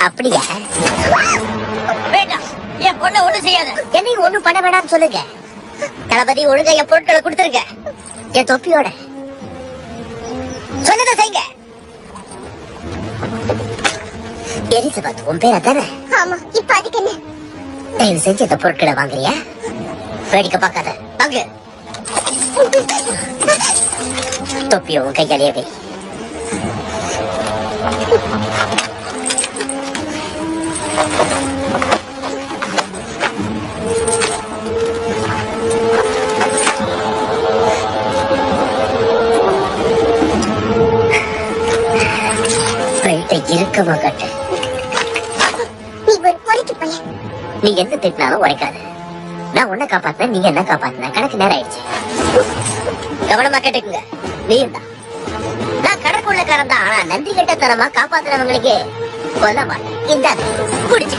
அப்படியா? வேண்டாம், என் பொண்ணை ஒண்ணு செய்யாத. என்னையும் ஒண்ணும் பண்ண வேண்டாம்னு சொல்லுங்க. தளபதி ஒழுங்கா என் பொருட்களை கொடுத்துருங்க, என் தொப்பியோட. சொன்னதை செய்யுங்க. எலிசபெத் உன் பேர் அதானே? ஆமா. இப்ப அதுக்கு என்ன? தயவு செஞ்சு இந்த பொருட்களை வாங்குறியா? வேடிக்கை பார்க்காத, வாங்கு. தொப்பியோ உன் கையாலேயே வை. இறுக்கமா கட்டு. நீ ஒரு பொறுக்கி பையன். நீ எந்த திட்டினாலும் உரைக்காது. நான் உன்னை காப்பாத்தின, நீங்க என்ன காப்பாத்தின, கணக்கு நேரம் ஆயிடுச்சு. கவனமா கேட்டுக்குங்க. நீயும் தான். நான் கடற்குள்ளக்காரன் தான், ஆனா நன்றி கெட்டத்தனமா காப்பாத்துறவங்களுக்கு கொல்ல மாட்டேன். இந்த குடிச்சு